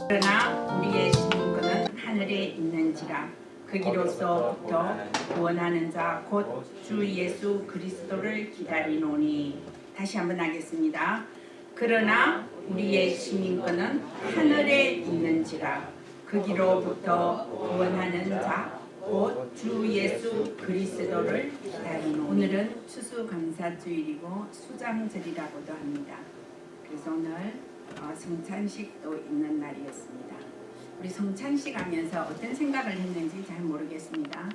그러나 우리의 시민권은 하늘에 있는지라 거기로서부터 구원하는 자 곧 주 예수 그리스도를 기다리노니. 다시 한번 하겠습니다. 그러나 우리의 시민권은 하늘에 있는지라 거기로부터 구원하는 자 곧 주 예수 그리스도를 기다리노니. 오늘은 추수감사주일이고 수장절이라고도 합니다. 그래서 오늘 성찬식도 있는 날이었습니다. 우리 성찬식 하면서 어떤 생각을 했는지 잘 모르겠습니다.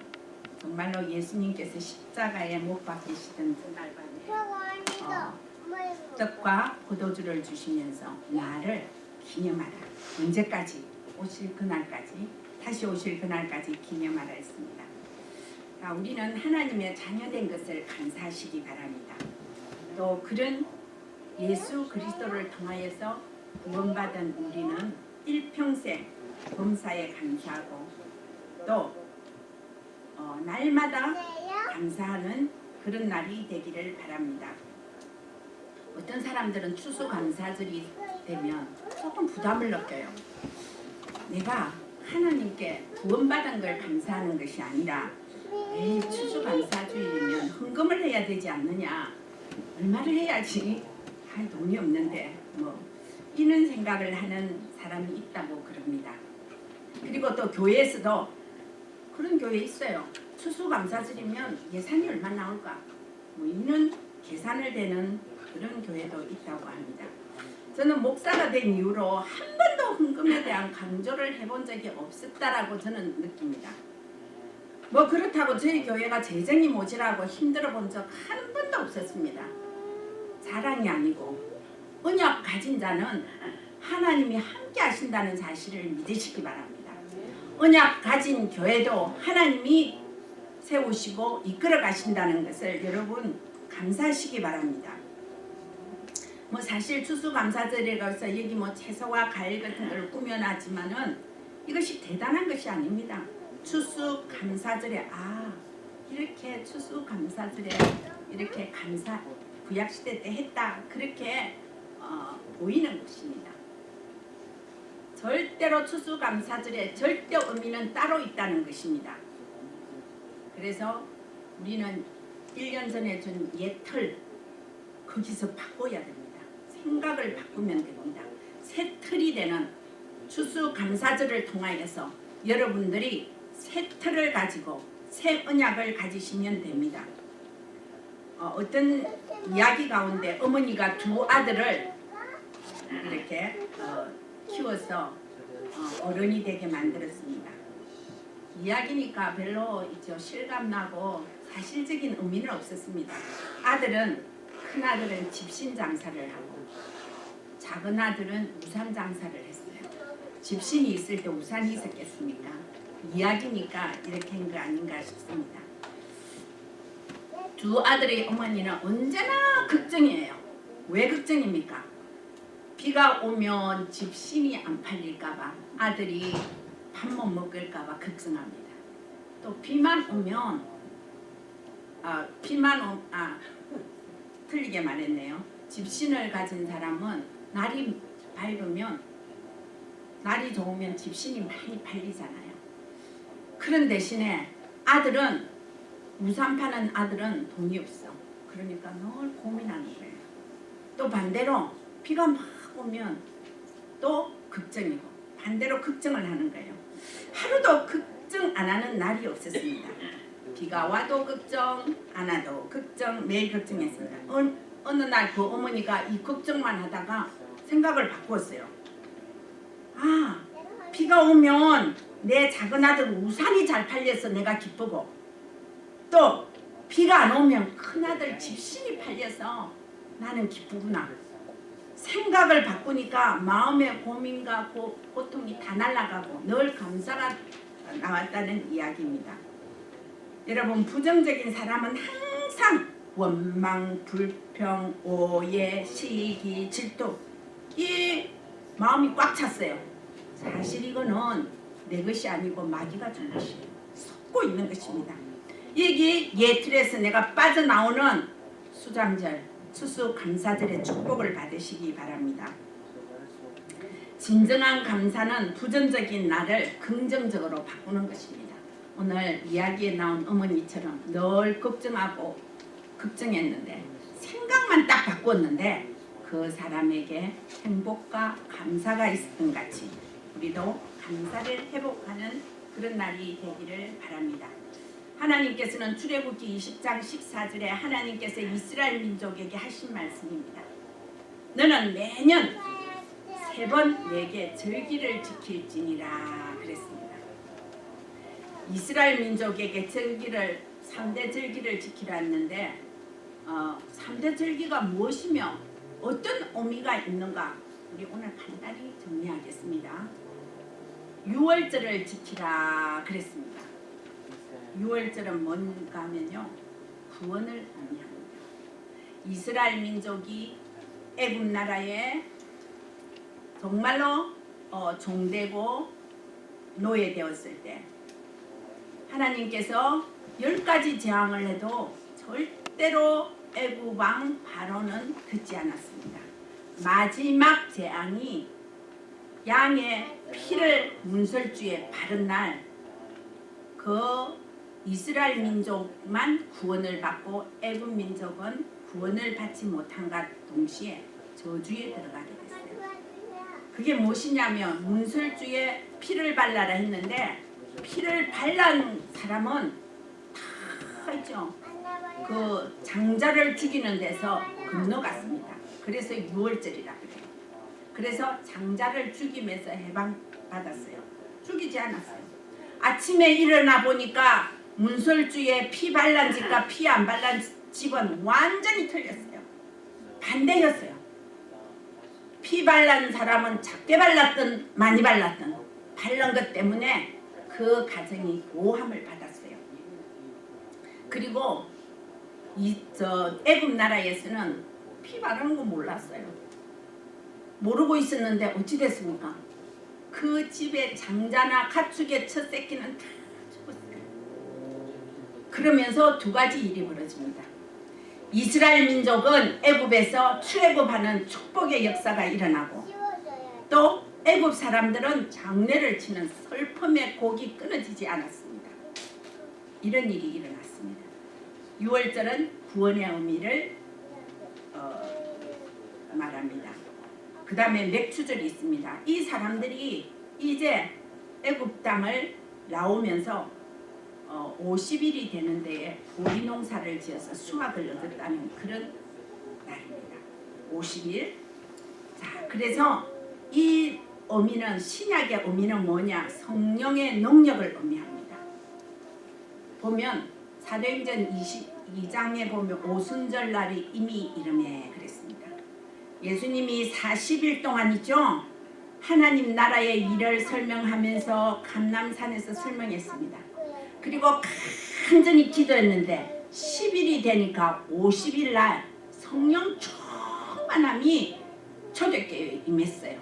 정말로 예수님께서 십자가에 못 박히시던 그날 밤에 떡과 포도주를 주시면서 나를 기념하라. 언제까지? 오실 그날까지, 다시 오실 그날까지 기념하라 했습니다. 우리는 하나님의 자녀된 것을 감사하시기 바랍니다. 또 그런 예수 그리스도를 통하여서 구원받은 우리는 일평생 범사에 감사하고 또 날마다 감사하는 그런 날이 되기를 바랍니다. 어떤 사람들은 추수감사절이 되면 조금 부담을 느껴요. 내가 하나님께 구원받은 걸 감사하는 것이 아니라 추수감사주일이면 헌금을 해야 되지 않느냐, 얼마를 해야지, 돈이 없는데 이런 생각을 하는 사람이 있다고 그럽니다. 그리고 또 교회에서도 그런 교회 있어요. 추수감사절이면 예산이 얼마 나올까, 이런 계산을 되는 그런 교회도 있다고 합니다. 저는 목사가 된 이후로 한 번도 헌금에 대한 강조를 해본 적이 없었다라고 저는 느낍니다. 그렇다고 저희 교회가 재정이 모자라고 힘들어 본 적 한 번도 없었습니다. 자랑이 아니고 언약 가진 자는 하나님이 함께 하신다는 사실을 믿으시기 바랍니다. 언약 가진 교회도 하나님이 세우시고 이끌어 가신다는 것을 여러분 감사하시기 바랍니다. 사실 추수감사절이라서 여기 채소와 과일 같은 걸 꾸며놨지만은 이것이 대단한 것이 아닙니다. 추수감사절에 이렇게 추수감사절에 이렇게 감사 구약시대 때 했다, 그렇게 보이는 것입니다. 절대로 추수감사절에 절대 의미는 따로 있다는 것입니다. 그래서 우리는 1년 전에 준 옛틀 거기서 바꿔야 됩니다. 생각을 바꾸면 됩니다. 새 틀이 되는 추수감사절을 통하여서 여러분들이 새 틀을 가지고 새 언약을 가지시면 됩니다. 어떤 이야기 가운데 어머니가 두 아들을 이렇게 키워서 어른이 되게 만들었습니다. 이야기니까 별로 실감나고 사실적인 의미는 없었습니다. 큰 아들은 집신 장사를 하고 작은 아들은 우산 장사를 했어요. 집신이 있을 때 우산이 있었겠습니까? 이야기니까 이렇게 한 거 아닌가 싶습니다. 두 아들의 어머니는 언제나 걱정이에요. 왜 걱정입니까? 비가 오면 집신이 안 팔릴까봐, 아들이 밥 못 먹을까봐 걱정합니다. 또 비만 오면 틀리게 말했네요. 집신을 가진 사람은 날이 밝으면, 날이 좋으면 집신이 많이 팔리잖아요. 그런 대신에 우산 파는 아들은 돈이 없어. 그러니까 늘 고민하는 거예요. 또 반대로 비가 막 오면 또 걱정이고, 반대로 걱정을 하는 거예요. 하루도 걱정 안 하는 날이 없었습니다. 비가 와도 걱정, 안 와도 걱정, 매일 걱정했습니다. 어느 날 그 어머니가 이 걱정만 하다가 생각을 바꾸었어요. 비가 오면 내 작은 아들 우산이 잘 팔려서 내가 기쁘고, 또 비가 안 오면 큰 아들 집신이 팔려서 나는 기쁘구나. 생각을 바꾸니까 마음의 고민과 고통이 다 날아가고 늘 감사가 나왔다는 이야기입니다. 여러분, 부정적인 사람은 항상 원망, 불평, 오해, 시기, 질투, 이 마음이 꽉 찼어요. 사실 이거는 내 것이 아니고 마귀가 준 것이에요. 섞고 있는 것입니다. 여기 예틀에서 내가 빠져나오는 수장절, 추수감사절의 축복을 받으시기 바랍니다. 진정한 감사는 부정적인 나를 긍정적으로 바꾸는 것입니다. 오늘 이야기에 나온 어머니처럼 늘 걱정하고 걱정했는데 생각만 딱 바꿨는데 그 사람에게 행복과 감사가 있었던 같이 우리도 감사를 회복하는 그런 날이 되기를 바랍니다. 하나님께서는 출애굽기 20장 14절에 하나님께서 이스라엘 민족에게 하신 말씀입니다. 너는 매년 3번 내게 절기를 지킬지니라 그랬습니다. 이스라엘 민족에게 절기를 3대 절기를 지키라 했는데 3대 절기가 무엇이며 어떤 의미가 있는가 우리 오늘 간단히 정리하겠습니다. 유월절을 지키라 그랬습니다. 유월절은 뭔가 하면요 구원을 의미합니다. 이스라엘 민족이 애굽 나라에 정말로 종되고 노예되었을 때 하나님께서 10가지 재앙을 해도 절대로 애굽 왕 바로는 듣지 않았습니다. 마지막 재앙이 양의 피를 문설주에 바른 날 그 이스라엘 민족만 구원을 받고 애굽 민족은 구원을 받지 못한과 동시에 저주에 들어가게 됐어요. 그게 무엇이냐면 문설주에 피를 발라라 했는데 피를 발란 사람은 다 있죠. 그 장자를 죽이는 데서 건너갔습니다. 그래서 유월절이라 그래요. 그래서 장자를 죽이면서 해방받았어요. 죽이지 않았어요. 아침에 일어나 보니까 문설주에 피 발란 집과 피 안 발란 집은 완전히 틀렸어요. 반대였어요. 피 발란 사람은 작게 발랐든 많이 발랐든 발란 것 때문에 그 가정이 고함을 받았어요. 그리고 애굽 나라에서는 피 바르는 거 몰랐어요. 모르고 있었는데 어찌 됐습니까? 그 집의 장자나 가축의 첫 새끼는 다 죽었어요. 그러면서 2가지 일이 벌어집니다. 이스라엘 민족은 애굽에서 출애굽하는 축복의 역사가 일어나고 또 애굽 사람들은 장례를 치는 슬픔의 곡이 끊어지지 않았습니다. 이런 일이 일어났습니다. 유월절은 구원의 의미를 말합니다. 그 다음에 맥추절이 있습니다. 이 사람들이 이제 애굽 땅을 나오면서 50일이 되는 데에 보리 농사를 지어서 수확을 얻었다는 그런 날입니다. 50일. 자, 그래서 이 의미는 신약의 의미는 뭐냐? 성령의 능력을 의미합니다. 보면 사도행전 22장에 보면 오순절 날이 이미 이름에 그랬습니다. 예수님이 40일 동안이죠. 하나님 나라의 일을 설명하면서 감람산에서 설명했습니다. 그리고 간절히 기도했는데 10일이 되니까 50일 날 성령 충만함이 초대교회에 임했어요.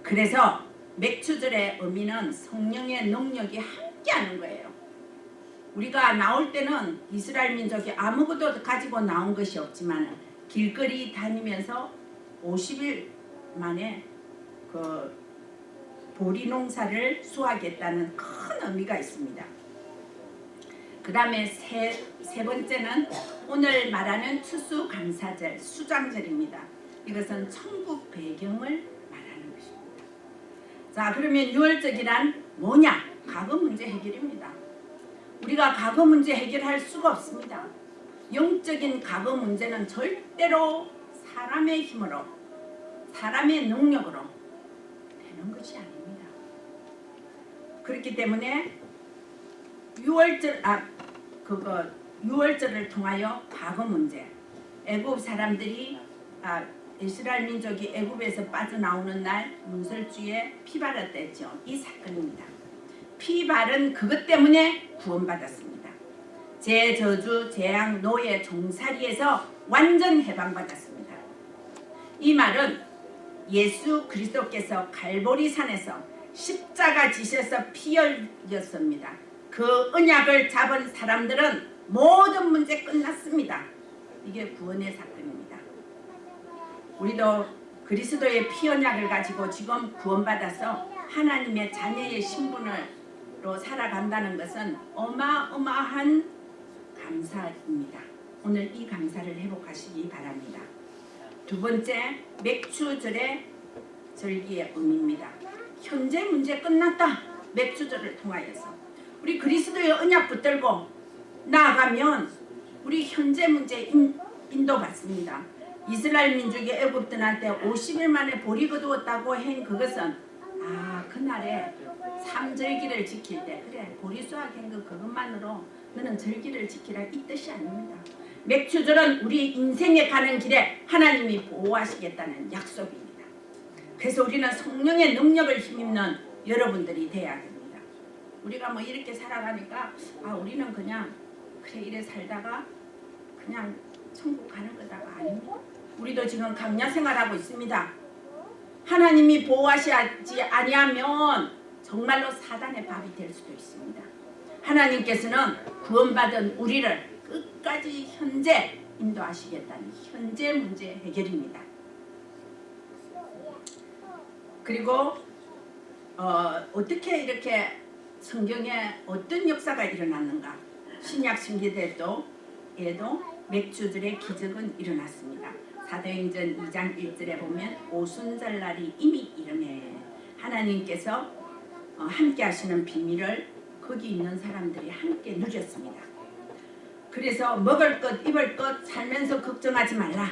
그래서 맥추절의 의미는 성령의 능력이 함께하는 거예요. 우리가 나올 때는 이스라엘 민족이 아무것도 가지고 나온 것이 없지만 길거리 다니면서 50일 만에 그 보리 농사를 수확했다는 큰 의미가 있습니다. 그 다음에 세 번째는 오늘 말하는 추수감사절, 수장절입니다. 이것은 천국 배경을 말하는 것입니다. 자, 그러면 유월절이란 뭐냐? 과거 문제 해결입니다. 우리가 과거 문제 해결할 수가 없습니다. 영적인 과거 문제는 절대로 사람의 힘으로, 사람의 능력으로 되는 것이 아닙니다. 그렇기 때문에 유월절을 통하여 과거 문제, 애굽 사람들이 이스라엘 민족이 애굽에서 빠져나오는 날 문설주에 피 바랐다 했죠. 이 사건입니다. 피 바른 그것 때문에 구원받았습니다. 제 저주, 재앙, 노예, 종살이에서 완전 해방받았습니다. 이 말은 예수 그리스도께서 갈보리 산에서 십자가 지셔서 피 흘렸습니다. 그 언약을 잡은 사람들은 모든 문제 끝났습니다. 이게 구원의 사건입니다. 우리도 그리스도의 피 언약을 가지고 지금 구원받아서 하나님의 자녀의 신분으로 살아간다는 것은 어마어마한 감사입니다. 오늘 이 감사를 회복하시기 바랍니다. 두 번째, 맥추절의 절기의 의미입니다. 현재 문제 끝났다. 맥추절을 통하여서 우리 그리스도의 언약 붙들고 나아가면 우리 현재 문제 인도받습니다. 이스라엘 민족이 애굽 떠날 때 50일 만에 볼이 거두었다고 한 그것은 그날에 삼절기를 지킬 때 그래 볼이 수확한 그것만으로 너는 절기를 지키라 이 뜻이 아닙니다. 맥추절은 우리 인생에 가는 길에 하나님이 보호하시겠다는 약속입니다. 그래서 우리는 성령의 능력을 힘입는 여러분들이 돼야 됩니다. 우리가 뭐 이렇게 살아가니까 우리는 그냥 그래 이래 살다가 그냥 천국 가는 거다가 아닙니다. 우리도 지금 강야 생활하고 있습니다. 하나님이 보호하시지 아니하면 정말로 사단의 밥이 될 수도 있습니다. 하나님께서는 구원받은 우리를 끝까지 현재 인도하시겠다는 현재 문제 해결입니다. 그리고 어떻게 이렇게 성경에 어떤 역사가 일어났는가? 신약 신기대도 맥추절의 기적은 일어났습니다. 사도행전 2장 1절에 보면 오순절 날이 이미 이르매 하나님께서 함께 하시는 비밀을 거기 있는 사람들이 함께 누렸습니다. 그래서 먹을 것 입을 것 살면서 걱정하지 말라.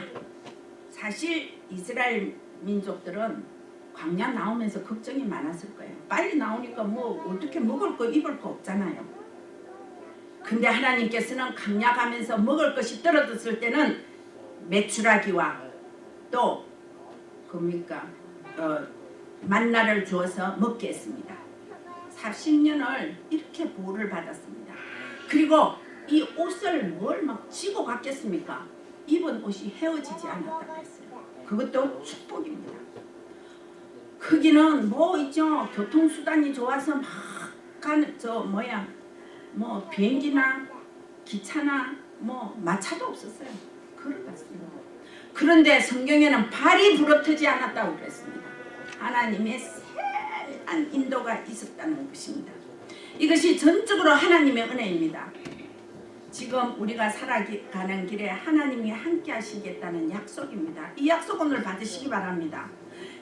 사실 이스라엘 민족들은 광야 나오면서 걱정이 많았을 거예요. 빨리 나오니까 뭐 어떻게 먹을 거 입을 거 없잖아요. 근데 하나님께서는 광야 가면서 먹을 것이 떨어졌을 때는 메추라기와 또 만나를 주어서 먹게 했습니다. 40년을 이렇게 보호를 받았습니다. 그리고 이 옷을 뭘 막 지고 갔겠습니까? 입은 옷이 헤어지지 않았다고 했어요. 그것도 축복입니다. 거기는 뭐 있죠? 교통수단이 좋아서 막 가는 뭐 비행기나 기차나 뭐 마차도 없었어요. 걸어갔습니다. 그런데 성경에는 발이 부러뜨지 않았다고 그랬습니다. 하나님의 세밀한 인도가 있었다는 것입니다. 이것이 전적으로 하나님의 은혜입니다. 지금 우리가 살아가는 길에 하나님이 함께 하시겠다는 약속입니다. 이 약속 오늘 받으시기 바랍니다.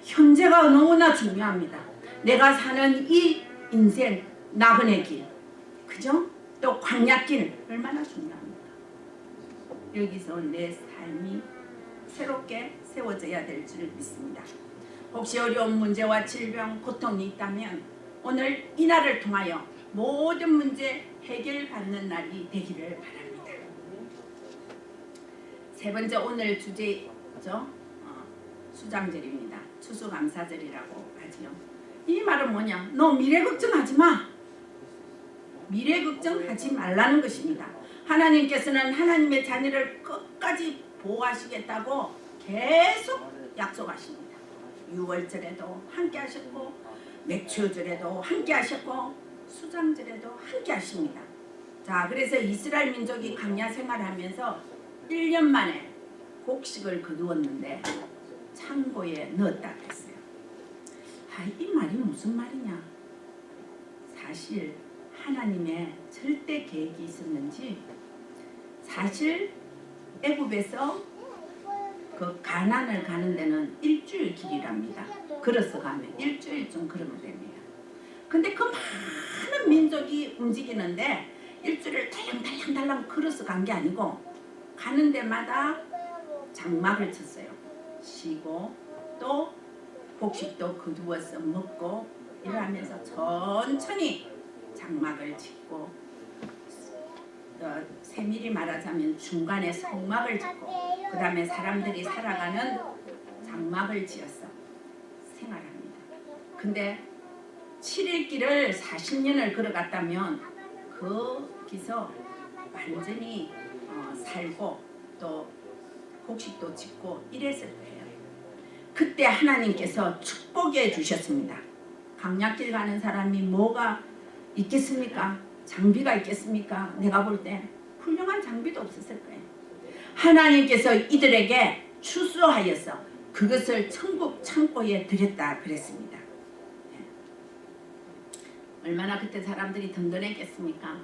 현재가 너무나 중요합니다. 내가 사는 이 인생 나그네 길, 그죠? 또 광야길 얼마나 중요합니다. 여기서 내 삶이 새롭게 세워져야 될 줄 믿습니다. 혹시 어려운 문제와 질병, 고통이 있다면 오늘 이 날을 통하여 모든 문제 해결받는 날이 되기를 바랍니다. 세 번째 오늘 주제죠. 수장절입니다. 추수감사절이라고 하지요. 이 말은 뭐냐? 너 미래 걱정하지 마. 미래 걱정하지 말라는 것입니다. 하나님께서는 하나님의 자녀를 끝까지 보호하시겠다고 계속 약속하십니다. 6월절에도 함께 하셨고 맥추절에도 함께 하셨고 수장절에도 함께 하십니다. 자, 그래서 이스라엘 민족이 광야 생활하면서 1년 만에 곡식을 거두었는데 창고에 넣었다 그랬어요. 이 말이 무슨 말이냐? 사실 하나님의 절대 계획이 있었는지 사실 애굽에서 그 가나안을 가는 데는 일주일 길이랍니다. 걸어서 가면 일주일쯤 걸으면 됩니다. 근데 그 많은 민족이 움직이는데 일주일을 달랑달랑 걸어서 간 게 아니고 가는 데마다 장막을 쳤어요. 쉬고 또 곡식도 거두어서 먹고 이러면서 천천히 장막을 짓고 세밀히 말하자면 중간에 성막을 짓고 그 다음에 사람들이 살아가는 장막을 지어서 생활합니다. 근데 7일 길을 40년을 걸어갔다면 거기서 완전히 살고 또 곡식도 짓고 이랬을 거예요. 그때 하나님께서 축복해 주셨습니다. 광야길 가는 사람이 뭐가 있겠습니까? 장비가 있겠습니까? 내가 볼 때 훌륭한 장비도 없었을 거예요. 하나님께서 이들에게 추수하여서 그것을 천국 창고에 들였다 그랬습니다. 얼마나 그때 사람들이 든든했겠습니까?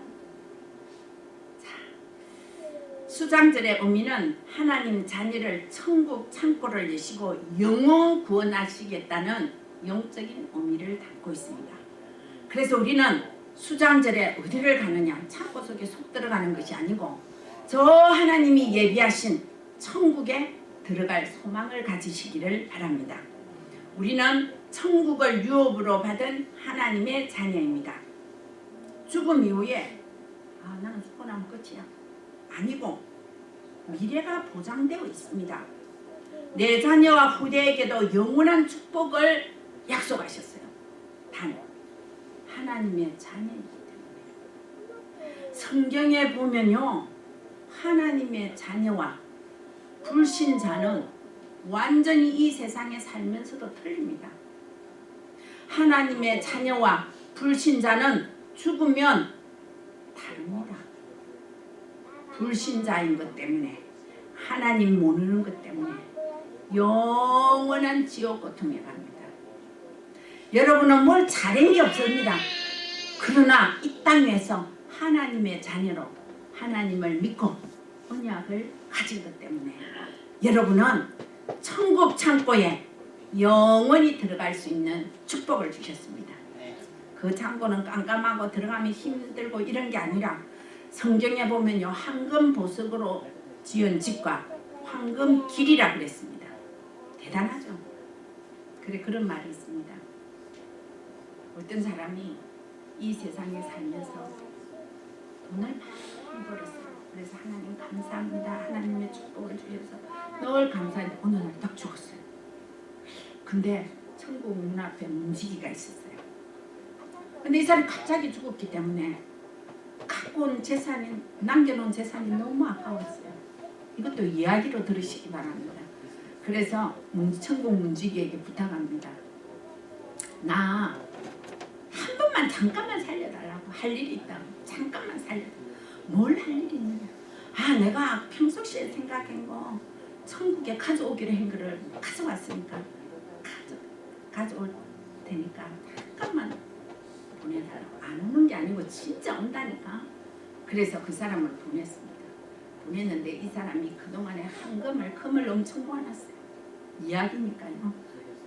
자, 수장절의 의미는 하나님 자녀를 천국 창고를 여시고 영원 구원하시겠다는 영적인 의미를 담고 있습니다. 그래서 우리는 수장절에 어디를 가느냐, 창고 속에 속 들어가는 것이 아니고 저 하나님이 예비하신 천국에 들어갈 소망을 가지시기를 바랍니다. 우리는 천국을 유업으로 받은 하나님의 자녀입니다. 죽음 이후에 나는 죽고 나면 끝이야. 아니고 미래가 보장되어 있습니다. 내 자녀와 후대에게도 영원한 축복을 약속하셨어요. 단 하나님의 자녀이기 때문에. 성경에 보면요, 하나님의 자녀와 불신자는 완전히 이 세상에 살면서도 틀립니다. 하나님의 자녀와 불신자는 죽으면 다릅니다. 불신자인 것 때문에, 하나님 모르는 것 때문에 영원한 지옥 고통에 갑니다. 여러분은 뭘 잘한 게 없습니다. 그러나 이 땅에서 하나님의 자녀로 하나님을 믿고 언약을 가진 것 때문에 여러분은 천국 창고에 영원히 들어갈 수 있는 축복을 주셨습니다. 그 창고는 깜깜하고 들어가면 힘들고 이런 게 아니라 성경에 보면요, 황금 보석으로 지은 집과 황금 길이라고 그랬습니다. 대단하죠. 그래, 그런 말이 있습니다. 어떤 사람이 이 세상에 살면서 돈을 많이 벌었어요. 그래서 하나님 감사합니다. 하나님의 축복을 주셔서 늘 감사했는데 어느 날 딱 죽었어요. 근데 천국 문 앞에 문지기가 있었어요. 근데 이 사람이 갑자기 죽었기 때문에 갖고 온 재산이, 남겨놓은 재산이 너무 아까웠어요. 이것도 이야기로 들으시기 바랍니다. 그래서 천국 문지기에게 부탁합니다. 나 한 번만 잠깐만 살려달라고, 할 일이 있다고. 잠깐만 살려달라고. 뭘 할 일이 있느냐. 내가 평소시에 생각한 거 천국에 가져오기로 한 거를 가져왔으니까 가져올 테니까 잠깐만 보내달라고. 안 오는 게 아니고 진짜 온다니까. 그래서 그 사람을 보냈습니다. 보냈는데 이 사람이 그동안에 금을 엄청 모아놨어요. 이야기니까요.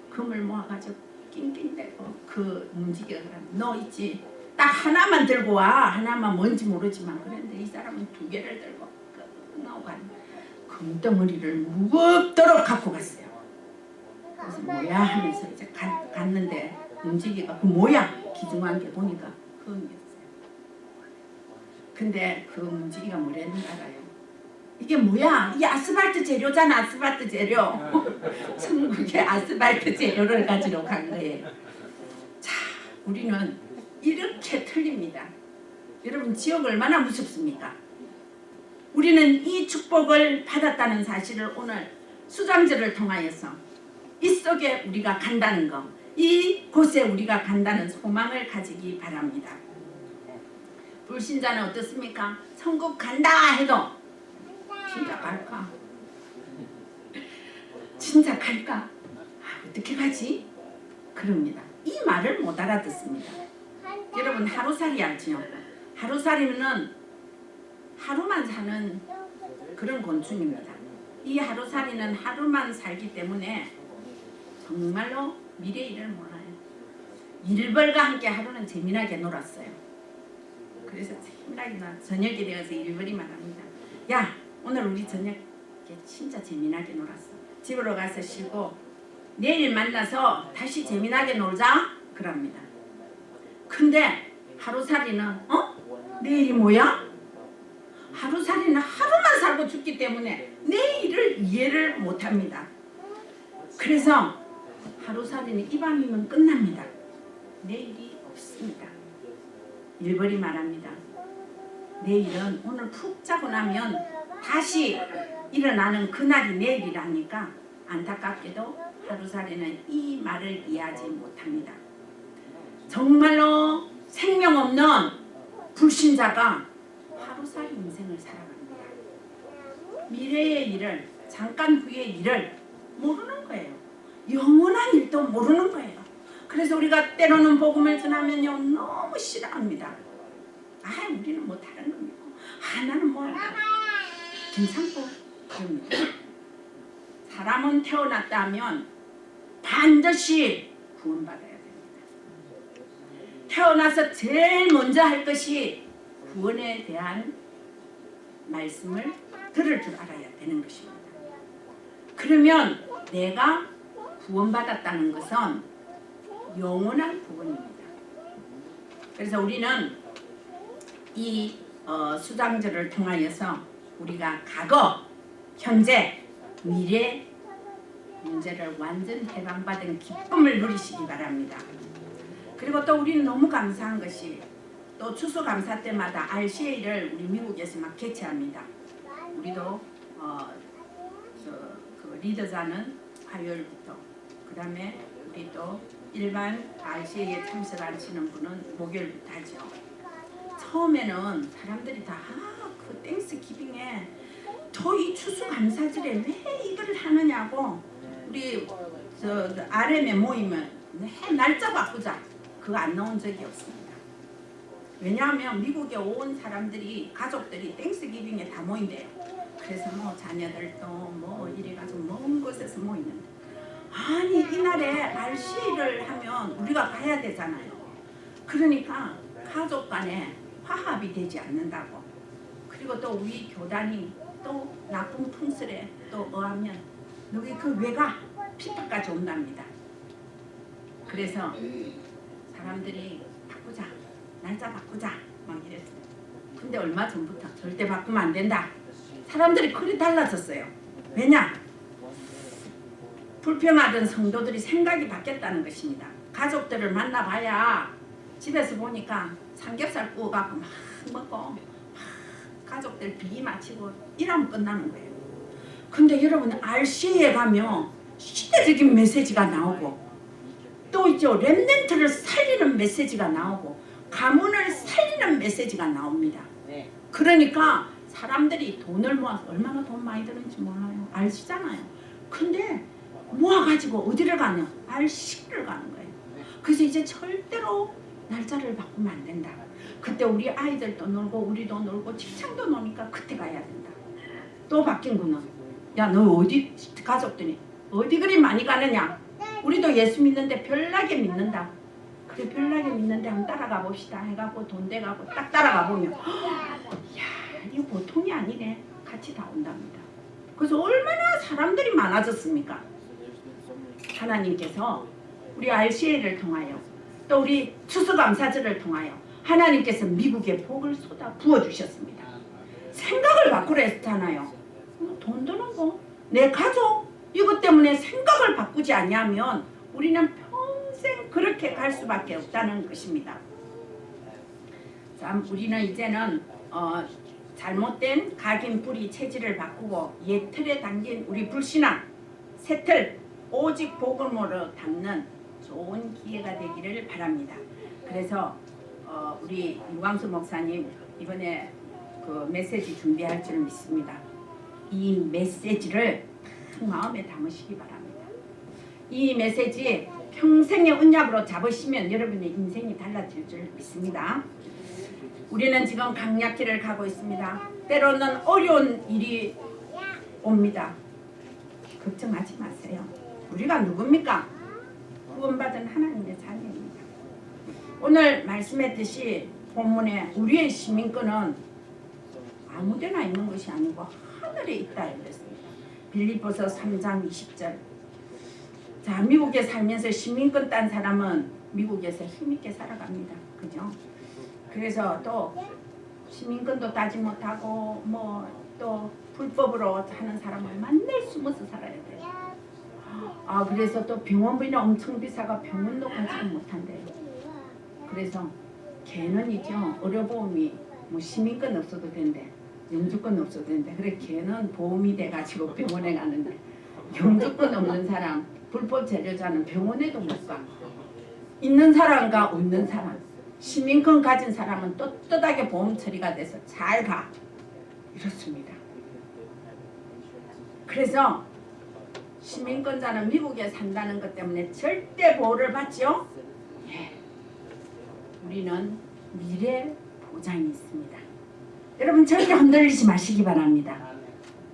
금을 모아가지고 낑낑대고 그 문지기가 그러면 너 있지, 딱 하나만 들고 와. 하나만 뭔지 모르지만. 그랬는데 이 사람은 2개를 들고 나오고 금덩어리를 무겁도록 갖고 갔어요. 그래서 뭐야 하면서 이제 갔는데 문지기가 그 뭐야 기중한 게 보니까 금이었어요. 근데 그 문지기가 뭐랬는지 알아요? 이게 뭐야? 이게 아스팔트 재료잖아. 아스팔트 재료. 천국의 아스팔트 재료를 가지러 간 거예요. 자, 우리는 이렇게 틀립니다. 여러분, 지옥 얼마나 무섭습니까? 우리는 이 축복을 받았다는 사실을 오늘 수장절을 통하여서 이 속에 우리가 간다는 것, 이곳에 우리가 간다는 소망을 가지기 바랍니다. 불신자는 어떻습니까? 천국 간다 해도 진짜 갈까? 진짜 갈까? 어떻게 가지? 그럽니다. 이 말을 못 알아듣습니다. 여러분, 하루살이 알지요? 하루살이는 하루만 사는 그런 곤충입니다. 이 하루살이는 하루만 살기 때문에 정말로 미래 일을 몰라요. 일벌과 함께 하루는 재미나게 놀았어요. 그래서 재미나게 저녁이 되어서 일벌이 말합니다. 야, 오늘 우리 저녁에 진짜 재미나게 놀았어. 집으로 가서 쉬고 내일 만나서 다시 재미나게 놀자 그럽니다. 근데 하루살이는 내일이 뭐야? 하루살이는 하루만 살고 죽기 때문에 내일을 이해를 못합니다. 그래서 하루살이는 이 밤이면 끝납니다. 내일이 없습니다. 일벌이 말합니다. 내일은 오늘 푹 자고 나면 다시 일어나는 그날이 내일이라니까 안타깝게도 하루살이는 이 말을 이해하지 못합니다. 정말로 생명 없는 불신자가 하루살이 인생을 살아갑니다. 미래의 일을, 잠깐 후의 일을 모르는 거예요. 영원한 일도 모르는 거예요. 그래서 우리가 때로는 복음을 전하면요 너무 싫어합니다. 아 우리는 뭐 다른 겁니다. 아 나는 뭐 괜찮고 그럽니다. 사람은 태어났다 하면 반드시 구원받아야 됩니다. 태어나서 제일 먼저 할 것이 구원에 대한 말씀을 들을 줄 알아야 되는 것입니다. 그러면 내가 구원받았다는 것은 영원한 구원입니다. 그래서 우리는 이 수장절을 통하여서 우리가 과거, 현재, 미래 문제를 완전 해방받은 기쁨을 누리시기 바랍니다. 그리고 또 우리는 너무 감사한 것이 또 추수감사 때마다 RCA를 우리 미국에서 막 개최합니다. 우리도 그 리더자는 화요일부터 그 다음에 우리 또 일반 RCA에 참석하시는 분은 목요일부터 하죠. 처음에는 사람들이 다 그 땡스 기빙에 더 이 추수감사절에 왜 이걸 하느냐고 우리 저 RM에 모이면 왜 날짜 바꾸자 그거 안 나온 적이 없습니다. 왜냐하면 미국에 온 사람들이 가족들이 땡스기빙에 다 모인대요. 그래서 뭐 자녀들도 뭐 이래가지고 먼 곳에서 모이는데 아니 이날에 RC를 하면 우리가 가야 되잖아요. 그러니까 가족 간에 화합이 되지 않는다고. 그리고 또 우리 교단이 또 나쁜 풍설에 또 의하면 너희 그 외가 핍박까지 온답니다. 그래서 사람들이 바꾸자 날짜 바꾸자 막 이랬어요. 근데 얼마 전부터 절대 바꾸면 안 된다. 사람들이 그리 달라졌어요. 왜냐? 불평하던 성도들이 생각이 바뀌었다는 것입니다. 가족들을 만나봐야 집에서 보니까 삼겹살 구워갖고 막 먹고 막 가족들 비위 마치고 이러면 끝나는 거예요. 근데 여러분 RC에 가면 시대적인 메시지가 나오고 또 있죠. 렘넌트를 살리는 메시지가 나오고 가문을 살리는 메시지가 나옵니다. 그러니까 사람들이 돈을 모아서 얼마나 돈 많이 드는지 몰라요. 아시잖아요. 근데 모아가지고 어디를 가냐? RC를 가는 거예요. 그래서 이제 절대로 날짜를 바꾸면 안 된다. 그때 우리 아이들도 놀고 우리도 놀고 직장도 노니까 그때 가야 된다. 또 바뀐 거는 야 너 어디 가족들이 어디 그리 많이 가느냐? 우리도 예수 믿는데 별나게 믿는다. 그래 별나게 믿는데 한번 따라가 봅시다 해갖고 돈 대가고 딱 따라가 보면 야 이거 보통이 아니네. 같이 다 온답니다. 그래서 얼마나 사람들이 많아졌습니까? 하나님께서 우리 RCA를 통하여 또 우리 추수감사절을 통하여 하나님께서 미국에 복을 쏟아 부어주셨습니다. 생각을 바꾸라 했잖아요. 돈 드는 거 내 가족 이것 때문에 생각을 바꾸지 않냐면 우리는 평생 그렇게 갈 수밖에 없다는 것입니다. 자, 우리는 이제는 잘못된 각인 뿌리 체질을 바꾸고 옛 틀에 담긴 우리 불신앙 새 틀 오직 복음으로 담는 좋은 기회가 되기를 바랍니다. 그래서 우리 유광수 목사님 이번에 그 메시지 준비할 줄 믿습니다. 이 메시지를 마음에 담으시기 바랍니다. 이 메시지 평생의 언약으로 잡으시면 여러분의 인생이 달라질 줄 믿습니다. 우리는 지금 강약기를 가고 있습니다. 때로는 어려운 일이 옵니다. 걱정하지 마세요. 우리가 누굽니까? 구원받은 하나님의 자녀입니다. 오늘 말씀했듯이 본문에 우리의 시민권은 아무데나 있는 것이 아니고 하늘에 있다 이랬습니다. 빌립보서 3장 20절. 자, 미국에 살면서 시민권 딴 사람은 미국에서 힘있게 살아갑니다. 그죠? 그래서 또 시민권도 따지 못하고 뭐 또 불법으로 하는 사람은 맨날 숨어서 살아야 돼요. 아 그래서 또 병원비는 엄청 비싸가 병원도 건축 못한대요. 그래서 걔는 있죠. 의료보험이 뭐 시민권 없어도 된대. 영주권 없어도 된대. 그래 걔는 보험이 돼가지고 병원에 가는데 영주권 없는 사람 불법 재료자는 병원에도 못 가. 있는 사람과 없는 사람 시민권 가진 사람은 떳떳하게 보험 처리가 돼서 잘 가. 이렇습니다. 그래서 시민권자는 미국에 산다는 것 때문에 절대 보호를 받죠? 예. 우리는 미래 보장이 있습니다. 여러분 절대 흔들리지 마시기 바랍니다.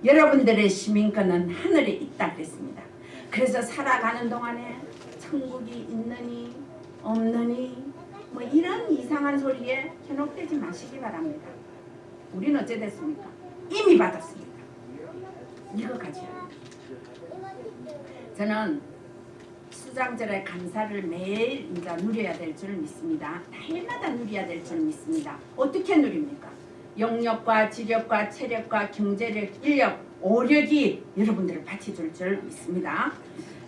여러분들의 시민권은 하늘에 있다 그랬습니다. 그래서 살아가는 동안에 천국이 있느니 없느니 뭐 이런 이상한 소리에 현혹되지 마시기 바랍니다. 우리는 어째 됐습니까? 이미 받았습니다. 이거 가져야 합니다. 저는 수장절의 감사를 매일 이제 누려야 될 줄 믿습니다. 날마다 누려야 될 줄 믿습니다. 어떻게 누립니까? 영력과 지력과 체력과 경제력, 인력, 오력이 여러분들을 받쳐줄 줄 믿습니다.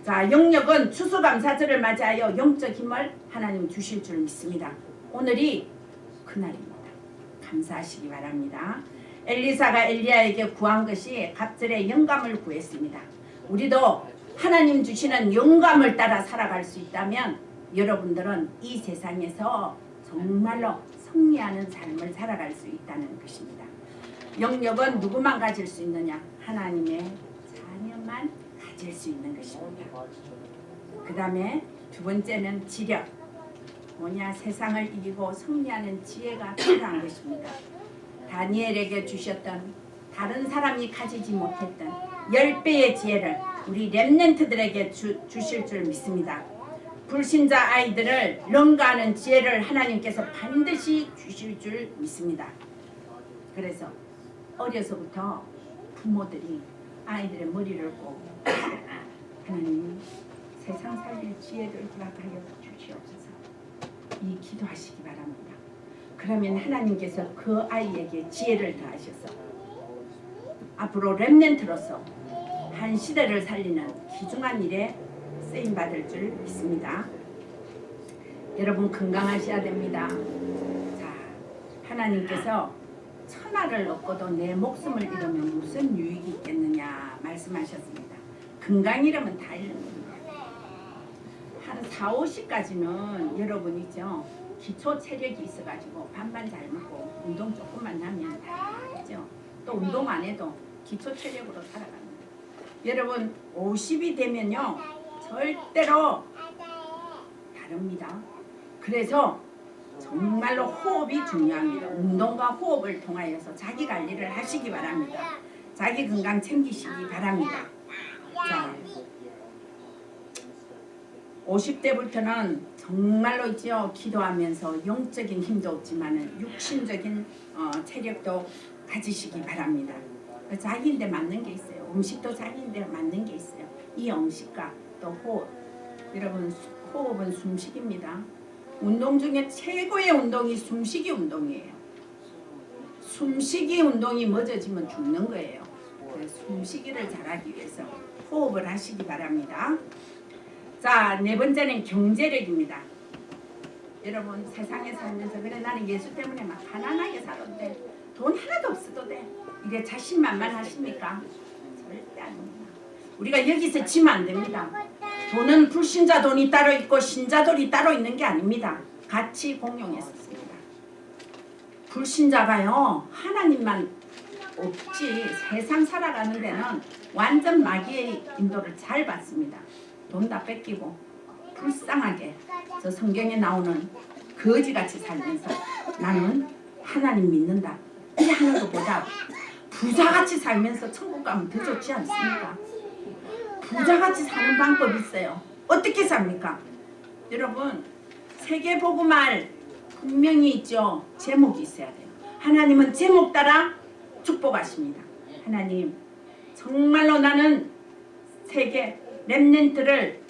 자, 영력은 추수감사절을 맞이하여 영적 힘을 하나님 주실 줄 믿습니다. 오늘이 그날입니다. 감사하시기 바랍니다. 엘리사가 엘리야에게 구한 것이 갑절의 영감을 구했습니다. 우리도 하나님 주시는 영감을 따라 살아갈 수 있다면 여러분들은 이 세상에서 정말로 승리하는 삶을 살아갈 수 있다는 것입니다. 영력은 누구만 가질 수 있느냐? 하나님의 자녀만 가질 수 있는 것입니다. 그 다음에 두 번째는 지력. 뭐냐? 세상을 이기고 승리하는 지혜가 필요한 것입니다. 다니엘에게 주셨던 다른 사람이 가지지 못했던 10배의 지혜를 우리 렘넌트들에게 주실 줄 믿습니다. 불신자 아이들을 능가하는 지혜를 하나님께서 반드시 주실 줄 믿습니다. 그래서 어려서부터 부모들이 아이들의 머리를 꼭 하나님 세상 살릴 지혜를 허락하여 주시옵소서 이 기도하시기 바랍니다. 그러면 하나님께서 그 아이에게 지혜를 더하셔서 앞으로 렘넌트로서 한 시대를 살리는 귀중한 일에 쓰임받을 줄 믿습니다. 여러분 건강하셔야 됩니다. 자, 하나님께서 천하를 얻고도 내 목숨을 잃으면 무슨 유익이 있겠느냐 말씀하셨습니다. 건강 잃으면 다 잃는 겁니다. 한 4, 50까지는 여러분이죠. 기초 체력이 있어가지고 밥만 잘 먹고 운동 조금만 하면 다 하죠. 또 운동 안 해도 기초 체력으로 살아갑니다. 여러분 50이 되면요 절대로 다릅니다. 그래서 정말로 호흡이 중요합니다. 운동과 호흡을 통하여서 자기 관리를 하시기 바랍니다. 자기 건강 챙기시기 바랍니다. 자, 50대부터는 정말로 있죠. 기도하면서 영적인 힘도 없지만 육신적인 체력도 가지시기 바랍니다. 자기인데 맞는 게 있어요. 음식도 자기인데 맞는 게 있어요. 이 음식과 또 호흡. 여러분 호흡은 숨쉬기입니다. 운동 중에 최고의 운동이 숨쉬기 운동이에요. 숨쉬기 운동이 멎어지면 죽는 거예요. 그래서 숨쉬기를 잘하기 위해서 호흡을 하시기 바랍니다. 자, 네 번째는 경제력입니다. 여러분 세상에 살면서 그래 나는 예수 때문에 막 가난하게 살았는데 돈 하나도 없어도 돼. 이게 자신만만하십니까? 절대 아닙니다. 우리가 여기서 지면 안 됩니다. 돈은 불신자 돈이 따로 있고 신자 돈이 따로 있는 게 아닙니다. 같이 공용했었습니다. 불신자가요 하나님만 없지 세상 살아가는 데는 완전 마귀의 인도를 잘 받습니다. 돈 다 뺏기고 불쌍하게 저 성경에 나오는 거지같이 살면서 나는 하나님 믿는다 이래 하는 것보다 부자같이 살면서 천국 가면 더 좋지 않습니까? 부자같이 사는 방법이 있어요. 어떻게 삽니까? 여러분 세계복음할 분명히 있죠. 제목이 있어야 돼요. 하나님은 제목 따라 축복하십니다. 하나님 정말로 나는 세계 렘넌트를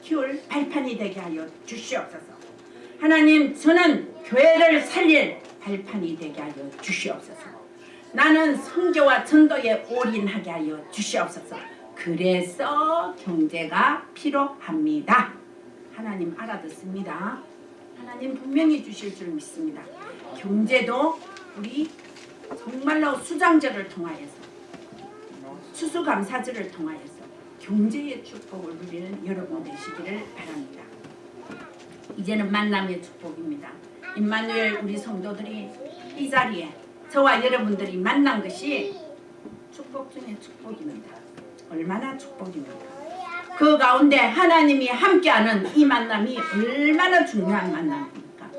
키울 발판이 되게 하여 주시옵소서. 하나님 저는 교회를 살릴 발판이 되게 하여 주시옵소서. 나는 선교와 전도에 올인하게 하여 주시옵소서. 그래서 경제가 필요합니다. 하나님 알아듣습니다. 하나님 분명히 주실 줄 믿습니다. 경제도 우리 정말로 수장절을 통하여서 추수감사절을 통하여서 경제의 축복을 누리는 여러분 되시기를 바랍니다. 이제는 만남의 축복입니다. 임마누엘 우리 성도들이 이 자리에 저와 여러분들이 만난 것이 축복 중에 축복입니다. 얼마나 축복입니까? 그 가운데 하나님이 함께하는 이 만남이 얼마나 중요한 만남입니까?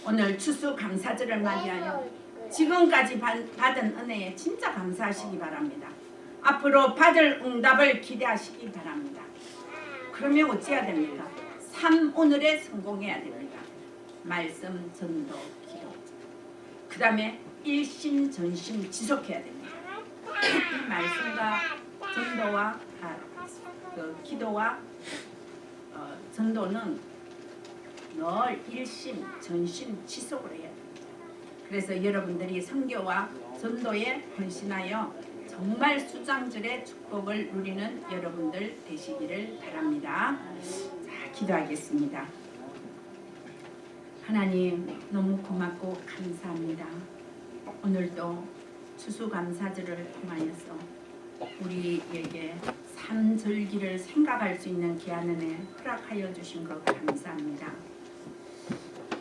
오늘 추수감사절을 맞이하여 지금까지 받은 은혜에 진짜 감사하시기 바랍니다. 앞으로 받을 응답을 기대하시기 바랍니다. 그러면 어찌해야 됩니까? 삶 오늘에 성공해야 됩니다. 말씀, 전도, 기도. 그 다음에 일심전심 지속해야 됩니다. 이 말씀과 전도와 기도와 전도는 늘 일심, 전심 지속을 해야 됩니다. 그래서 여러분들이 선교와 전도에 헌신하여 정말 수장절의 축복을 누리는 여러분들 되시기를 바랍니다. 자, 기도하겠습니다. 하나님 너무 고맙고 감사합니다. 오늘도 추수감사절을 통하여서 우리에게 삼절기를 생각할 수 있는 귀한 은혜 허락하여 주신 것 감사합니다.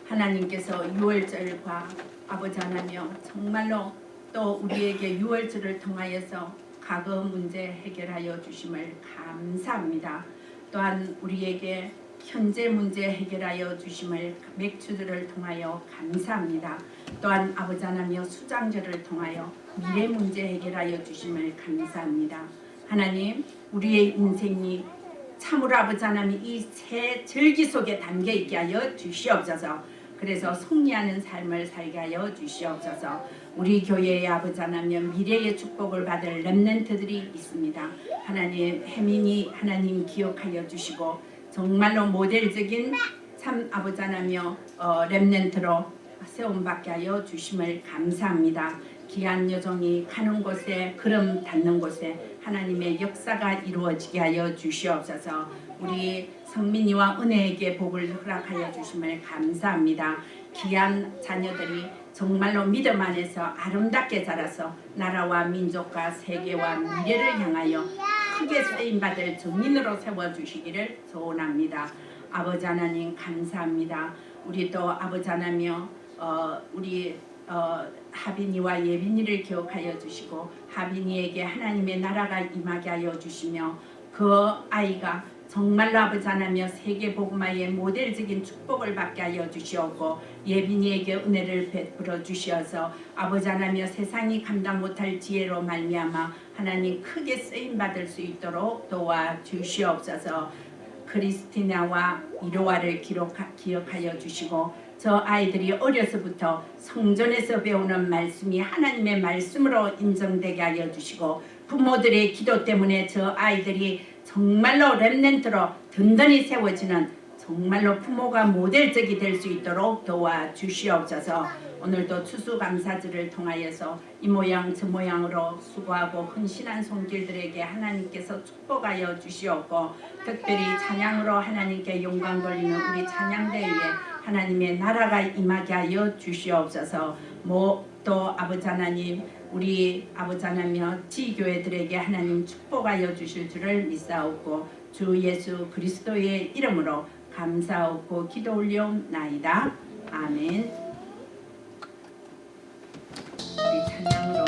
하나님께서 유월절과 아버지 하나며 정말로 또 우리에게 유월절을 통하여서 과거 문제 해결하여 주심을 감사합니다. 또한 우리에게 현재 문제 해결하여 주심을 맥주들을 통하여 감사합니다. 또한 아버지 하나며 수장절을 통하여 미래 문제 해결하여 주심을 감사합니다. 하나님, 우리의 인생이 참으로 아버지 하나님 이 새 절기 속에 담겨 있게 하여 주시옵소서. 그래서 승리하는 삶을 살게 하여 주시옵소서. 우리 교회의 아버지 하나님 미래의 축복을 받을 렘넌트들이 있습니다. 하나님 혜민이 하나님 기억하여 주시고 정말로 모델적인 참 아버지 하나며 렘넌트로 세움받게 하여 주심을 감사합니다. 귀한 여종이 가는 곳에 걸음 닿는 곳에 하나님의 역사가 이루어지게 하여 주시옵소서. 우리 성민이와 은혜에게 복을 허락하여 주심을 감사합니다. 귀한 자녀들이 정말로 믿음 안에서 아름답게 자라서 나라와 민족과 세계와 미래를 향하여 크게 쓰임받을 증인으로 세워주시기를 소원합니다. 아버지 하나님 감사합니다. 우리 또 아버지 하나며 우리 하빈이와 예빈이를 기억하여 주시고 하빈이에게 하나님의 나라가 임하게 하여 주시며 그 아이가 정말로 아버지 하나며 세계 복음화의 모델적인 축복을 받게 하여 주시옵고 예빈이에게 은혜를 베풀어 주시어서 아버지 하나며 세상이 감당 못할 지혜로 말미암아 하나님 크게 쓰임 받을 수 있도록 도와 주시옵소서. 크리스티나와 이로아를 기억하여 주시고 저 아이들이 어려서부터 성전에서 배우는 말씀이 하나님의 말씀으로 인정되게 하여 주시고 부모들의 기도 때문에 저 아이들이 정말로 렘넌트로 든든히 세워지는 정말로 부모가 모델적이 될 수 있도록 도와주시옵소서. 오늘도 추수감사절을 통하여서 이 모양 저 모양으로 수고하고 헌신한 손길들에게 하나님께서 축복하여 주시옵고 특별히 찬양으로 하나님께 영광 돌리는 우리 찬양대회에 하나님의 나라가 임하게 하여 주시옵소서. 또 아버지 하나님 우리 아버지 하나며 지교회들에게 하나님 축복하여 주실 줄을 믿사옵고 주 예수 그리스도의 이름으로 감사하고 기도 올려옵나이다. 아멘. 우리 찬양으로